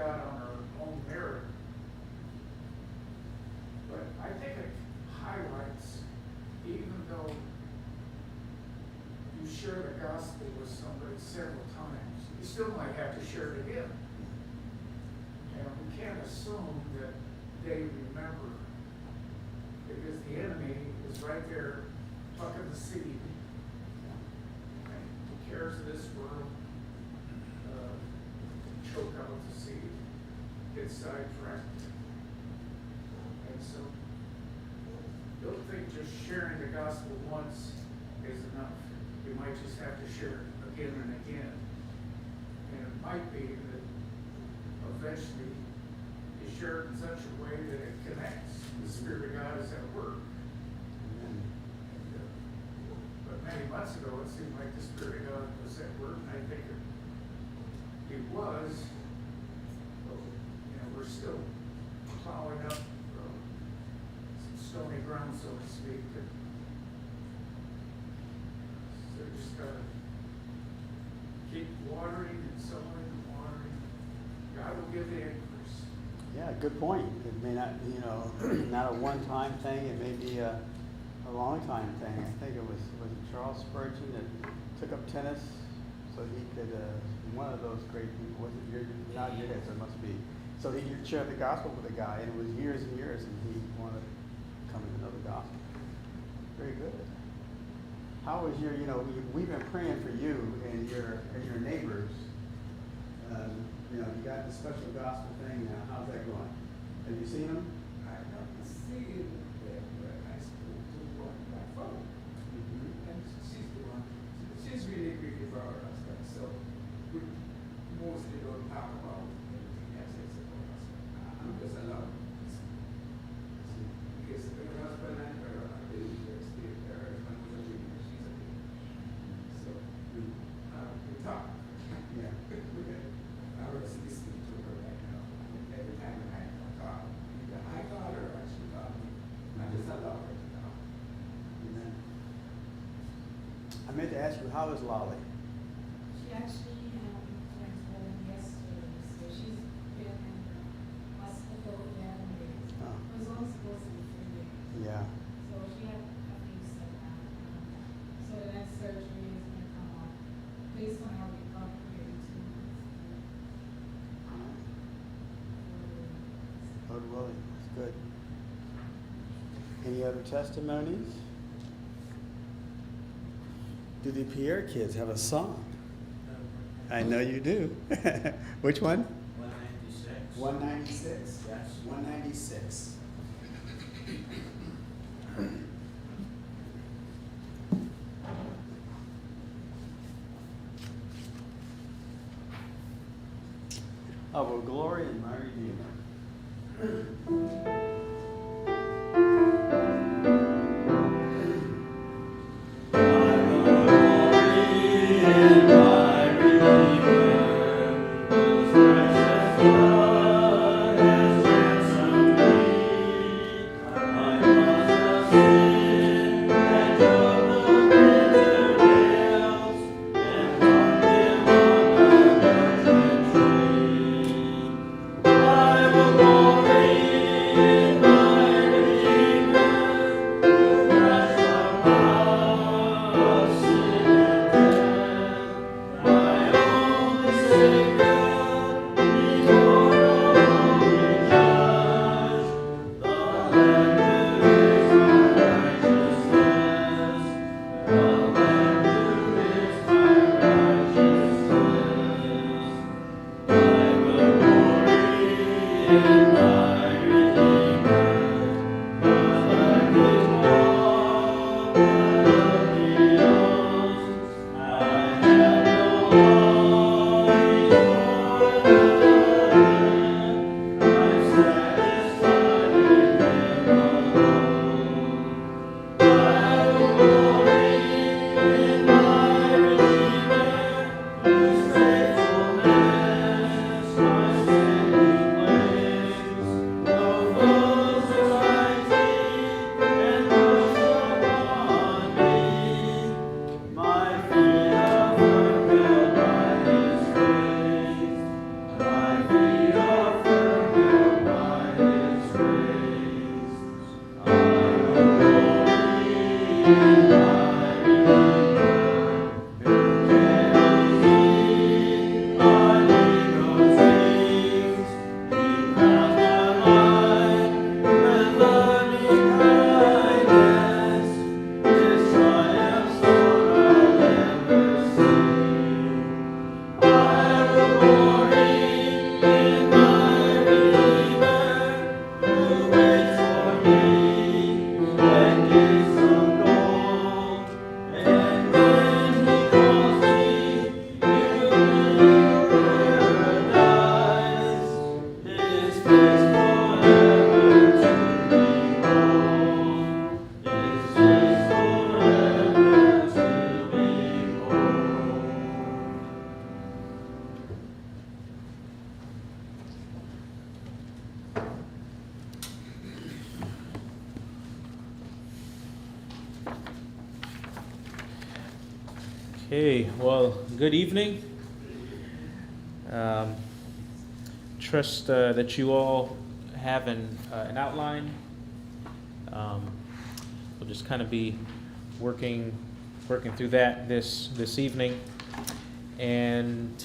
God on our own merit. But I think it highlights, even though you share the gospel with somebody several times, you still might have to share it again. And we can't assume that they remember, because the enemy is right there plucking the seed. The cares of this world choke out the seed, get sidetracked. And so, don't think just sharing the gospel once is enough. You might just have to share it again and again. And it might be that eventually you share it in such a way that it connects. The Spirit of God is at work. But many months ago, it seemed like the Spirit of God was at work, and I think He was. But, we're still plowing up some stony ground, so to speak. And so you just gotta keep watering and sowing and watering. God will give the increase. Yeah, good point. It may not, not a one-time thing. It may be a long-time thing. I think it was it Charles Spurgeon that took up tennis so he could, one of those great people, was it not your head, so it must be. So he shared the gospel with a guy, and it was years and years, and he wanted to come and know the gospel. Very good. How was your, we've been praying for you and your neighbors. You got the special gospel thing now. How's that going? Have you seen them? I haven't seen them, but I spoke to one by phone. And she's the one, she's really, really proud of us. So we mostly don't talk about anything else except for us. I'm just allowed. Because her husband and her are really just there. Her husband was a leader, she's a leader. So we talk. Yeah. I was listening to her right now. Every time I talk, either I call her or she calls me. I just allow her to talk. Amen. I meant to ask you, how is Lolly? She actually went home yesterday, so she's been in the hospital 11 days. Oh. It was only supposed to be 3 days. Yeah. So she had a few setbacks. So the next surgery is going to come up based on her recovery in 2 months. Lord willing, that's good. Any other testimonies? Do the Pierre kids have a song? I know you do. Which one? 196. 196. Yes. 196. I will glory in my Redeemer. I will glory Okay, well, good evening. Trust that you all have an outline. We'll just kind of be working through that this evening. And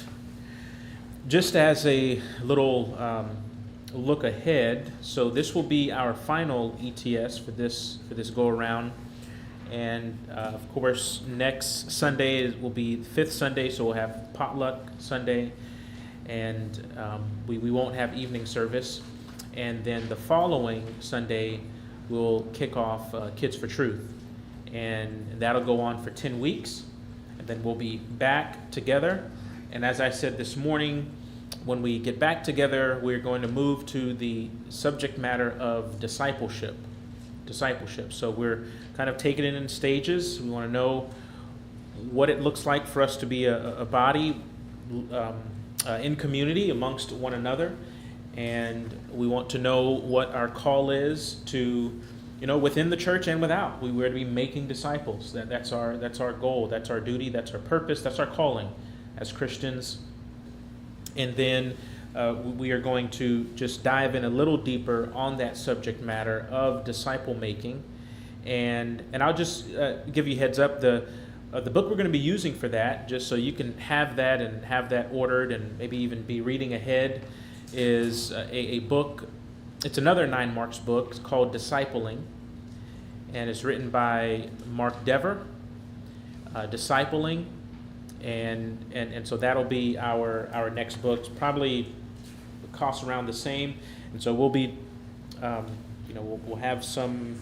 just as a little look ahead, so this will be our final ETS for this go around. And of course, next Sunday will be the fifth Sunday, so we'll have potluck Sunday, and we won't have evening service. And then the following Sunday, we'll kick off Kids for Truth, and that'll go on for 10 weeks, and then we'll be back together. And as I said this morning, when we get back together, we're going to move to the subject matter of discipleship. So we're kind of taking it in stages. We want to know what it looks like for us to be a body in community amongst one another, and we want to know what our call is to, within the church and without. We're to be making disciples. That's our goal. That's our duty. That's our purpose. That's our calling as Christians. And then we are going to just dive in a little deeper on that subject matter of disciple making. And I'll just give you a heads up, the book we're going to be using for that, just so you can have that and have that ordered and maybe even be reading ahead, is a book. It's another 9 Marks book. It's called Discipling, and it's written by Mark Dever, Discipling. And so that'll be our next book. It's probably costs around the same, and so we'll be we'll have some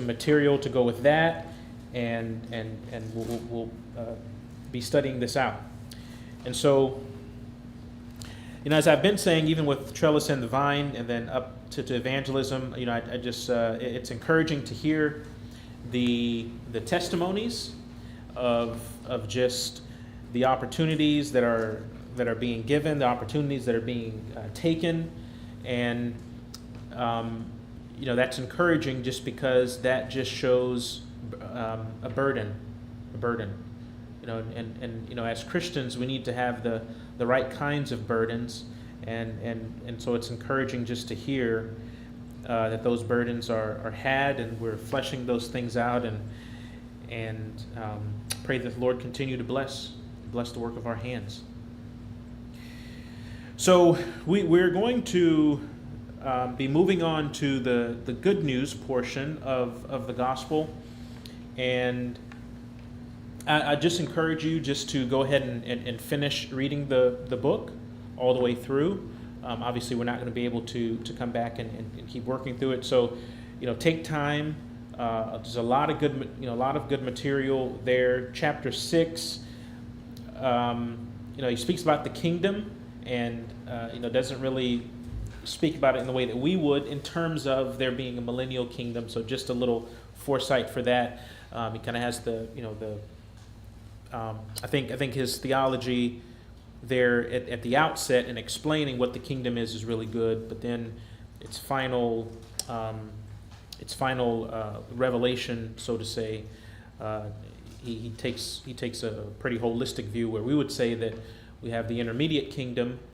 material to go with that, and we'll be studying this out. And so, as I've been saying, even with Trellis and the Vine, and then up to evangelism, I just it's encouraging to hear the testimonies of just the opportunities that are being given, the opportunities that are being taken, and that's encouraging, just because that just shows a burden, and as Christians we need to have the right kinds of burdens, and so it's encouraging just to hear that those burdens are had, and we're fleshing those things out, and pray that the Lord continue to bless the work of our hands. So we're going to be moving on to the good news portion of the gospel, and I just encourage you just to go ahead and finish reading the book all the way through. Obviously, we're not going to be able to come back and keep working through it. So, take time. There's a lot of good material there. Chapter 6, he speaks about the kingdom, and doesn't really speak about it in the way that we would in terms of there being a millennial kingdom. So just a little foresight for that. He kind of has I think his theology there at the outset in explaining what the kingdom is really good, but then its final revelation, so to say, he takes a pretty holistic view, where we would say that we have the intermediate kingdom,